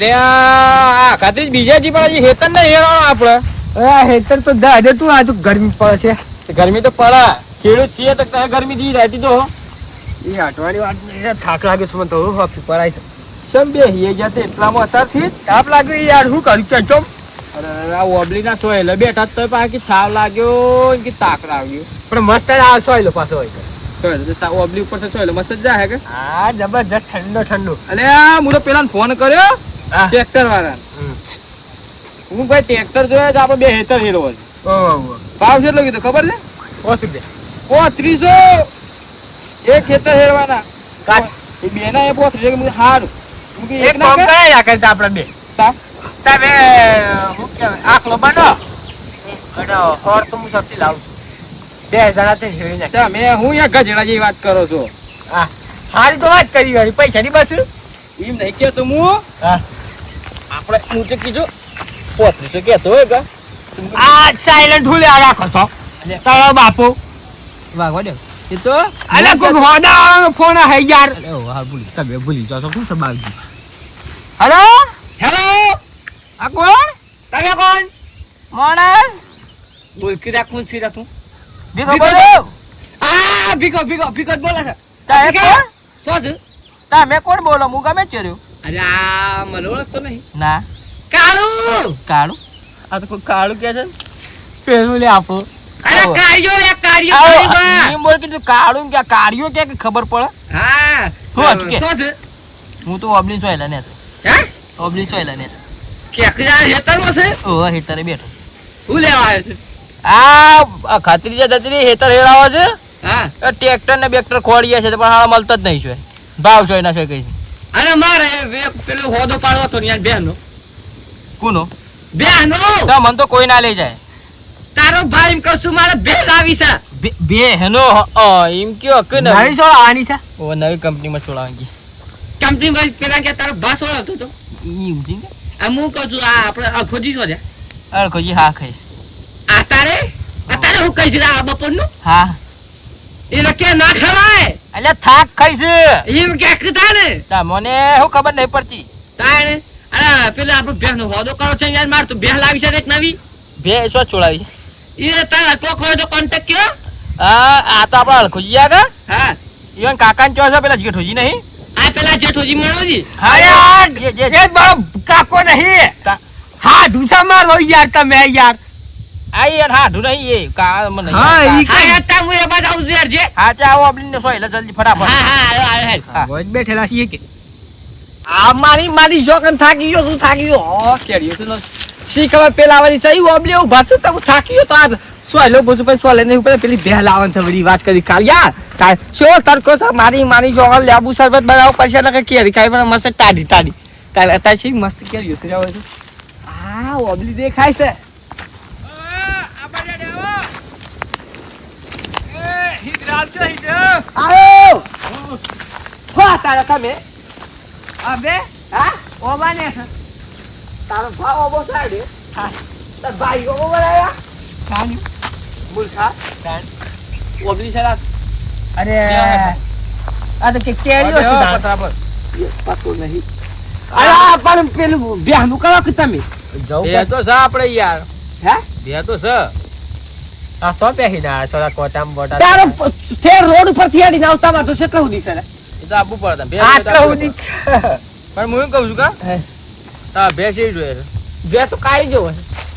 ત્યાં ખાતી બીજાજી પણ હજી હેતર ને હેરાણો આપણે હેતર તો દાદા તું આ તો ગરમી પડે છે. ગરમી તો પડે ખેડૂત છીએ તો ગરમી જી રહેતી તો એ અઠવાડિયું વાત થાક લાગે છે મને તો હોફી પડાય છે. ચમ બે હિયે જતે એટલામાં અત્યારથી તાપ લાગ્યો યાર શું કરું કે ચમ અરે આ ઓબલી ના સોયલે બેઠા તો પાછી થાવ લાગ્યો કે તાક લાગ્યો પણ મસ્ત આ સોયલો પાછો હોય તો ઓબલી ઉપર તો સોયલો મસ્ત જ જાય કે હા જબરજસ્ત ઠંડો ઠંડો. અલે આ મુરો પેલા ફોન કર્યો ટ્રેક્ટર વાળા હું ભાઈ ટ્રેક્ટર જોયે તો આપણે બે હેતર હેરો છે. ભાવ કેટલો કીધો ખબર છે? 35 એક હેતર હેરવાના એ બે ના એ 35 હારું એક કામ કરાયા કરતા આપણે બે તમે હું કહેવાય આખલો બનો અને હોર તો હું સબ્જી લાવું બે જણા તે હેરી નાખ મે હું યા ગજડા જેવી વાત કરો છો. હા સારી તો વાત કરી વાળી પૈસા ની બસ એમ નહીં કે તો હું આપણે હું તો કીધું 35 કેતો હોય કે આ સાયલેન્ટ ભૂલે રાખો છો તારો બાપુ વાગવા દે એ તો અલે કોઈ હોડા ફોન હે યાર હા ભૂલી જાવ શું સબાજી. હેલો હેલો આ કોણ તમે કોણ મોણસ બોલ કે રાખું છે રાખું ભીખો બોલો આ ભીખો બોલે છે તમે કોણ શું છે તમે કોણ બોલો હું ગમે ચર્યો અરે આ મને ઓળખતો નહીં ના કાળુ કાળું આ તો કોઈ કાળું કે છે પેલું લે આપો અરે કાર્યો એમ બોલ કે તું કાળું કે કાર્યો કે ખબર પડે હા શું છે હું તો ઓબલી સોયલા ને હે ઓબલી સોયલા ને કે અકરા હેતરમાં છે ઓ હેતરે બેઠો હું લેવા આવ્યો છે આ ખાતરી જે દતરી હેતર હેરાવા છે હા ટ્રેક્ટર ને બેક્ટર ખોડિયા છે પણ હાલ મળતો જ નહીં છે ભાવ જોઈ ના છે કઈ અરે મારે પેલો હોદો પાડવો તો યાર બેનો કોનો બેનો તો મન તો કોઈ ના લઈ જાય તારો ભાઈ એમ કશું મારે બે લાવી છે બે હેનો એમ કયો કે નવી સો આની છે ઓ નવી કંપની માં છોડાવાની કંપની ભાઈ પેલા કે તારો ભાસ ઓળખતો તો ઈ ઉજી આ હું કહું છું આ આપણે અખોજી છો છે અળખોજી હા ખાઈ આ તારે હું કહી છે આ બપોરનું હા એને કે ના ખવાય એટલે થાક ખાઈ છે એમ કે કીધા ને તા મને હું ખબર નહીં પડતી તાણે અરે પેલા આપણો બેહનો હોદો કરો છે યાર માર તો બેહ લાવી છે એક નવી બે સો છોડાવી એ તારા કોક હોય તો કોન્ટેક્ટ કર્યો આ તો આપડા અળખોજી આગા હા ઈવન કાકા ને ચોસા પેલા જેઠોજી નહીં આ પેલા જેઠોજી મળોજી હા યાર જે બરો કાકો નહીં હા દુસા મારો યાર તમે યાર આ યાર હા ધુ નહીં એ કા મને હા ઈ કે હતા હું એ બાદ આવું યાર જે હા ચા આવો આપણી ને સોય જલ્દી ફટાફટ હા બોજ બેઠેલા છીએ કે આ મારી જોકન થાકી ગયો તું થાકી ગયો હો કેડિયો તું સી ખબર પેલા વાળી સહી ઓબલી હું ભાત તો થાકી ગયો તો આ સોયલો બોસુ પર સોલે નહીં ઉપર પેલી બે લાવન છે બધી વાત કરી કાલ યાર કાલ શો તરકો છે મારી જોકન લેબુ શરબત બનાવ પૈસા લગે કેરી ખાઈ પણ મસ્ત ટાડી કાલ અત્યારે છે મસ્ત કેડિયો છે આવે છે આ ઓબલી દેખાય છે આવો હો તારા તમે અબે હા ઓબાને તારો ભાવ ઓબો સાડે હા તાર ભાઈ ઓબો બનાયા કાની મુલખા કાન ઓબલી સરા અરે આ તો કે કેરીઓ છે બરાબર પાકો નહીં અરે આ પણ પેલું બેહનું કરો કે તમે જાવ બે તો છે આપણે યાર હે બે તો છે આ સો પેહી ના થોડા કોટામ બોટા તારો તે રોડ ઉપર થી આડી આવતા માં તો કેટલું ઉડી કરે એ તો આપવું પડે બે આટલું ઉડી પણ હું કહું છું કા હા બે છે જોઈએ બે તો કાઈ જો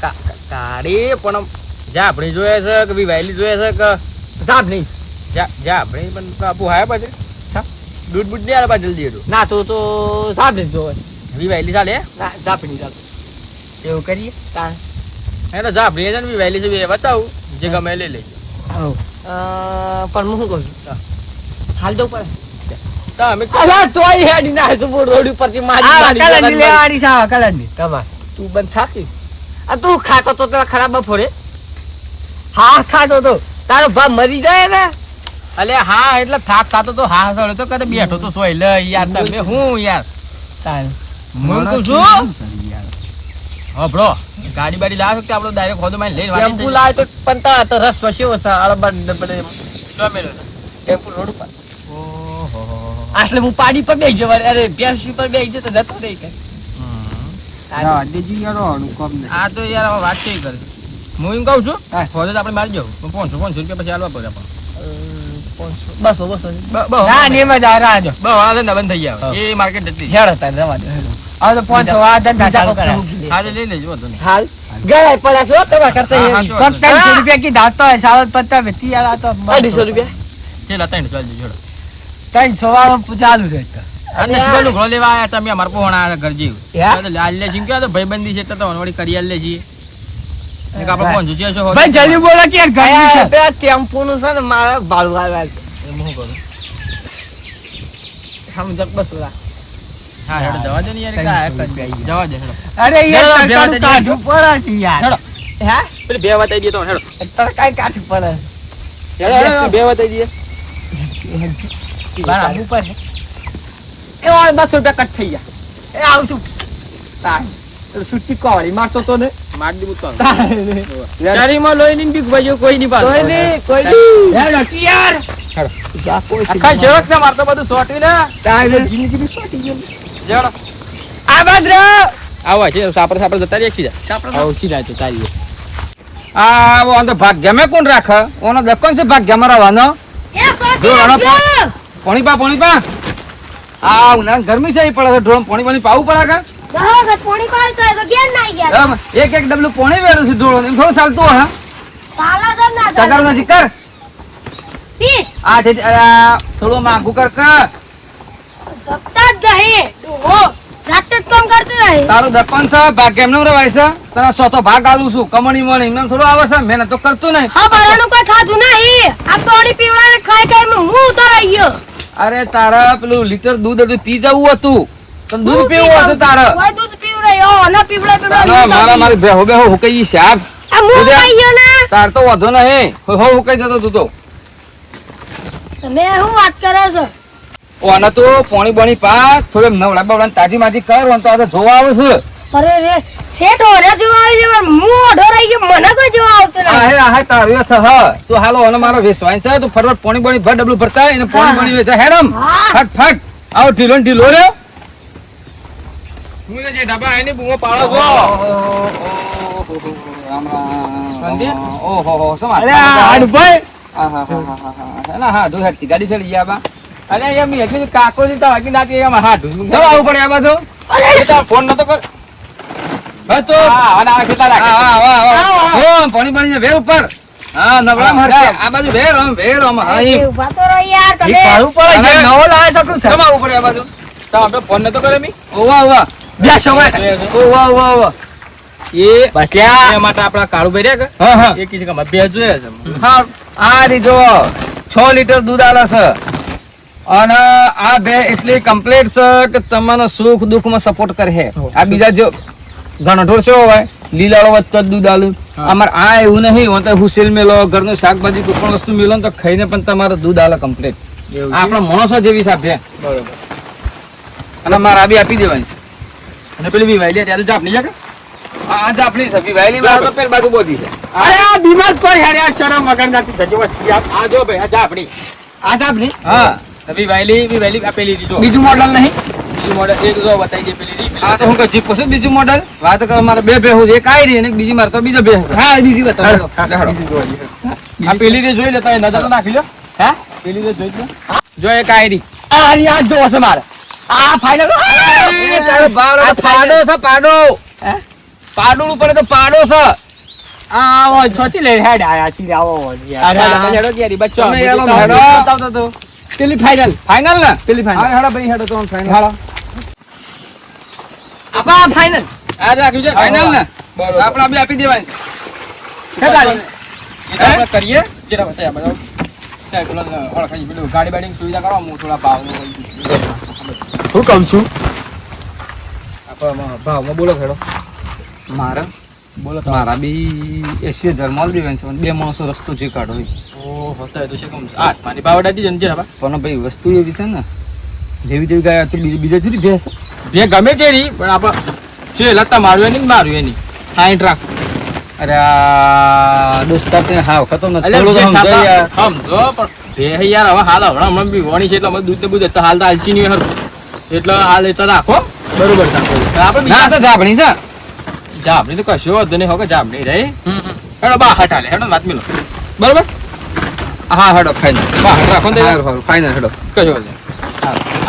કાડી પણ જા આપણે જોઈએ છે કે ભઈ વાયલી જોઈએ છે કે સાબ નહીં જા આપણે પણ કાપુ હાય બાજે દૂધ બુડ ને આલા જલ્દી એડો ના તો સાબ નહીં જોવે ભઈ વાયલી ચાલે ના જાપની ચાલે એવું કરીએ તા એને જા આપણે જન ભઈ વાયલી છે બતાવું જે ગમે લઈ લેજો પણ હું કહું છું હાલ દો પર તમે અલા તોય હેડી ના તો રોડ ઉપર થી મારી કલંજી લેવાની છે કલંજી તમાર તું બંધ થાકી આ તું ખાતો તો તને ખરાબ ફોડે હા ખાતો તો તારો બાપ મરી જાય ને અલે હા એટલે થાક ખાતો તો હા સળે તો કદે બેઠો તો સોય લે યાર તમે હું યાર તાર હું કહું છું હ હા બ્રો ગાડી બાડી લાવે કે આપણો ડાયરેક્ટ હોદો માં લઈને ટેમ્પુ લાવે તો પણ તારા તો રસ વસ્યો છે આળબા ડબલે ટેમ્પુ રોડ ઉપર આટલે હું પાડી પર બેસી જવા અરે બેસી પર બેસી જતો જતો નહીં કે આ તો યાર હવે વાત કઈ કરે હું એમ કહું છું હોદો આપણે મારી જવું 500 રૂપિયા પછી આલવા પડે બસો ના ને એમાં જ આ રાજો બંધ થઈ ગયા એ માર્કેટ જતી હેડો તાર રવા દે આ તો 500 આ ધંધા ચાલુ કરે આજે લઈ લેજો વાંધો નહીં હાલ ગળાય પડા છો તમે કરતા હા, એવી હા, 300 રૂપિયા કી ધાતો હોય સાવત પત્તા વેતી આ તો 250 રૂપિયા ચેલા 300 ચાલજો જોડો 300 વાળો ચાલુ રહે અને ચેલું ઘરો લેવા આયા તમે અમાર પોણા ઘર જીવ યા? તો લાલ લે જીમ કે તો ભાઈબંધી છે તો વનવાડી કરી આલ લે જી એક આપણે 500 છે છો ભાઈ જલ્દી બોલો કે ગાડી છે બે ટેમ્પો નું છે ને મારા ભાડું આવ્યા છે હું કરું સમજ બસ ઓલા હા હેડો જવા દે ને યાર કા જવા દે હેડો અરે યાર હેડો, તડકાનું કાઢું પડે છે યાર હેડો. હે પેલી બે વાત આવી દે તો હેડો તડકાઈ કાઢું પડે હેડો બે વાત આવી દે બરાબર ઉપર એ ઓય 200 રૂપિયા કટ થઈ ગયા એ આવું છું તાર સુટ્ટી કોળી મારતો તો ને માર દી બુતો કોઈ ગાડીમાં લોહી ની બીક ભાઈઓ કોઈ નહીં પાસ નહીં યાર નકી યાર જા કોઈ આખા શેવક ને મારતો બધું સોટી ને તાર જિંદગી બી સોટી ગઈ હેડો આ બાદ આવો છે સાપર જતા રહી ખીજા સાપર ઓછી જાય તો તારી આ ઓનો ભાગ્ય મે કોણ રાખ ઓનો દકોન છે ભાગ્ય મારવાનો પાણી પા આ ઉના ગરમી છે પડે ઢોળ પાણી પાવું પડે કે એક ડબલું પાણી વેડું છે ઢોળ એમ થોડું ચાલતું હા તગાર ના જીકર આ થોડું માંગુ કર તારું દકોન છે ભાગ્ય એમનો રવાય છે તને સોતો ભાગ આલું છું કમણી મણી એમને થોડું આવે છે મહેનત તો કરતું નહીં અરે તારા પેલું લીટર દૂધ હતું પી જવું હતું તો દૂધ પીવું હતું તારે મારી બેહો હુકાઈ શાક તાર તો વધો નહીં હુકાઈ જતો તું તો ઓને તો પાણી બણી પા થોડું નવડા બવડા તાજી માજી કર તો આ જોવા આવે છે અરે રે સેટ ઓરે જો આવી જે મોઢો રહી ગયો મને કોઈ જો આવતો નહીં આ તારું થ તું હાલો ઓને મારો વેસવાય છે તું ફરવટ પાણી બણી ભર ડબલું ભરતા એને પાણી બણી વેચા હેડમ ફટ આવો ઢીલો રે હું જે ડાબા આઈને બુમો પાડો છો ઓહો સમાજ અરે હાડ ભાઈ હા દો હેડતી ગાડી ચડી ગયા બા અરે એમ એકલી કાકો ની તો વાગી નાખી એમ હા ઢૂંઢ જવા આવું પડે આ બાજુ એ તો ફોન નતો કર હા તો આવા કેટલા રાખે પાણી વેર ઉપર હા નવરામ હરકે આ બાજુ વેર હા એ ઉભા તો રહો યાર તમે પાડું પડે છે નવો લાવે શકું છે જવા આવું પડે આ બાજુ તો આપણે ફોન નતો કરે મી ઓવા બે સમય ઓવા એ બસ્યા એ માટે આપડા કાળુભાઈ રે કે હા એ કીધું કે બે જોઈએ છે હા આ રીજો 6 લીટર દૂધ આલે છે અને આ બે એટલી કમ્પ્લીટ છે કે તમને સુખ દુઃખ માં સપોર્ટ કરે આ બીજા જો ઘણો ઢોર છે હોય લીલાળો વચ્ચે દૂધ આલું અમાર આ એવું નહીં હું તો હુસેલ મેલો ઘરનું શાકભાજી કોઈ પણ વસ્તુ મેલો ને તો ખાઈને પણ તમારે દૂધ આલે કમ્પ્લીટ આપણા માણસો જેવી સાબે બરોબર અને મારા બી આપી દેવાની અને પેલી બી વાયલી ત્યારે જાપ નહીં જાકે આ આપણી સભી વાયલી માં તો પેલ બાજુ બોધી છે અરે આ બીમાર પર યાર આ શરમ વગર નાથી જજો આ જો ભાઈ આ જાપડી આ આપણી હા બી વાયલી આ પેલી દીધો બીજું મોડલ નહીં બીજું મોડલ એક જો બતાઈ દે પેલી આ તો હું કહું જીપ છે બીજું મોડલ વાત કર મારે બે બેહું છે એક આઈ રહી અને એક બીજી મારે તો બીજો બે હા બીજી બતાવો આ પેલી રે જોઈ લેતા નજર તો નાખી લો હે પેલી રે જોઈ લે જો એક આઈ રહી આ રી આ જો છે મારે આ ફાઈનલ તારો બાવડો પાડો છે પાડો હે પાડો ઉપર તો પાડો છે આ છોટી લે હેડ આયા છી આવો અરે હેડો કે રી બચ્ચો તમે એલો હેડો બતાવતો તો પેલી ફાઈનલ ફાઇનલ ને પેલી ફાઈનલ હા હેડો ભાઈ હેડો તો ફાઇનલ હાલો આપા ફાઈનલ આ રાખ્યું છે ફાઈનલ ને બરોબર આપણા બે આપી દેવાની આપણે કરીએ જેરા બતાયા બધો ચાલ પેલો ઓળખાઈ પેલું ગાડી બાડી સુવિધા કરો હું થોડા ભાવ હું કહું છું આપણે ભાવમાં બોલો ખેડો મારા બોલો મારા બી 80,000 માલ દેવાનું છે બે માણસો રસ્તો જે કાઢો ઓહો તો છે કેમ આ મારી બાવડાથી જન જેરા પણ ભાઈ વસ્તુ એવી છે ને જેવી ગાય હતી બીજા જુદી ભેંસ બે ગમે તે રી પણ આપણે છે લતા મારું એની મારું એની 60 રાખ. અરે આ દોસ્તાર તે હાવ ખતો નથી. અલ્યા થોડું તો જે સમજો થાપા- યાર. સમજો પણ બે યાર હવે હાલ હમણાં બી વણી છે એટલે અમે દૂધ ને બૂધ તો હાલ તો હાલચી નહીં હરખું. એટલે હાલ એટલે રાખો બરોબર રાખો. આપણે ના તો જાપણી છે. જાબડી તો કશો વાંધો નહીં હોકે જાબડી રહી. હેડો બા હટ હાલે હેડો વાત મિલો બરોબર. હા હેડો ફાઈનલ બા હટ રાખો ને ફાઈનલ હેડો. કશો વાંધો નહીં.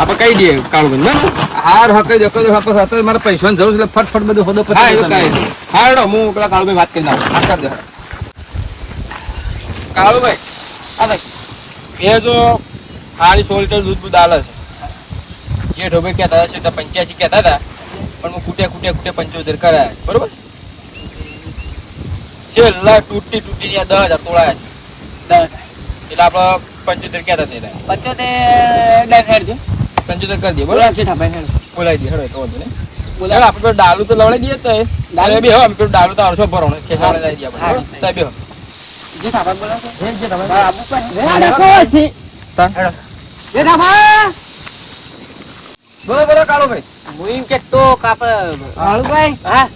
આપણે કહી દઈએ કાળું બરાબર. હાર હકે જો કોઈ હપસ હતો મારે પૈસાની જરૂર છે એટલે ફટફટ બધું હોદો હા એ તો પતી કાંઈ નહીં. હા હેડો હું પેલા કાળુભાઈ વાત કરી નાખું. હા કરી દે કાળુભાઈ હા ભાઈ એ જો ખાલી 100 લીટર દૂધ બૂધ આલે છે. જે ઢોબે કહેતા હતા તે 85 કહેતા હતા પણ હું ખૂટે 75 કરાયા છે. બરોબર છેલ્લા તૂટી ને 10,000 તોડાયા છે. એટલે આપણે 75 કહેતા હતા. 75 કરી દે બરોબર. બોલાવી દે હેડો તો વાંધો નહીં. બોલાવે આપણે પેલું ડાલુ તો લવડાવી દઈએ તો એ. ડાલુ બી હવે અમે પેલું ડાલુ તો 800 ભરવાનું છે. સાડે લઈ દઈએ આપણે બરોબર. સાહેબ બેહો. બોલો બોલો કાળુભાઈ.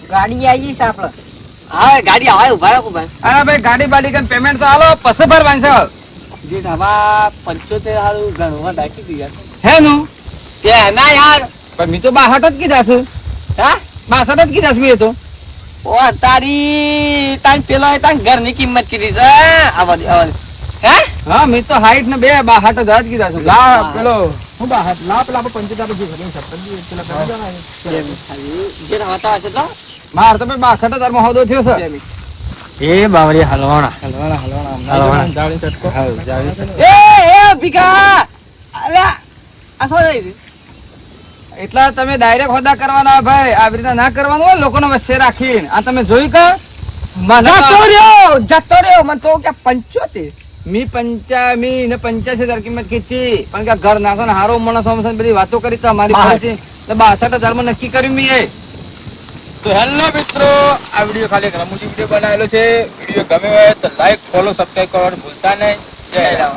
ગાડી આવી છે આપડે. ગાડી આવે ઉભા રાખો ભાઈ. અરે ભાઈ ગાડી બાડી કઈ પેમેન્ટ તો આલો પછી ભરવાનું છે. જે ઢાબા 75 હારું ઘરમાં રાખી દીધા. હે નું તે ના યાર. પણ મી તો 62 જ કીધા છે. હા 62 જ કીધા છે મી તો. ઓ તારી તાન પેલો તાન ઘરની કિંમત કીધી છે આવવાની. હે હા મી તો 60 ને 62 જ કીધા છે. લા પેલો હું 62 લા પેલા 75 આપણે જે ભરીને પેલા જે ઢાબા હશે તો માર તો ભાઈ 62,000 માં હોદો થયો છે. એ બાવરી હલવાણા. હલવાણા જાળી ચટકો. હા જાળી. એ ભીખા અલ્યા આ શું થઈ એટલા તમે ડાયરેક્ટ હોદા કરવાના ભાઈ. આવી રીતે ના કરવાનું હોય લોકોનો વચ્ચે રાખીને. આ તમે જોઈ કે જતો રહ્યો મને તો કે 75. મી 85,000 કિંમત કીધી પણ કે ઘર નાખો ને હારો માણસ હમણાં બધી વાતો કરી તો અમારી પાસેથી એટલે 62,000 માં નક્કી કર્યું મી એ. તો હેલો મિત્રો આ વિડીયો ખાલી એક રમૂજી વિડીયો બનાવેલો છે. વિડીયો ગમે હોય તો લાઈક ફોલો સબસ્ક્રાઇબ કરવાનું ભૂલતા નહીં. જય રામ.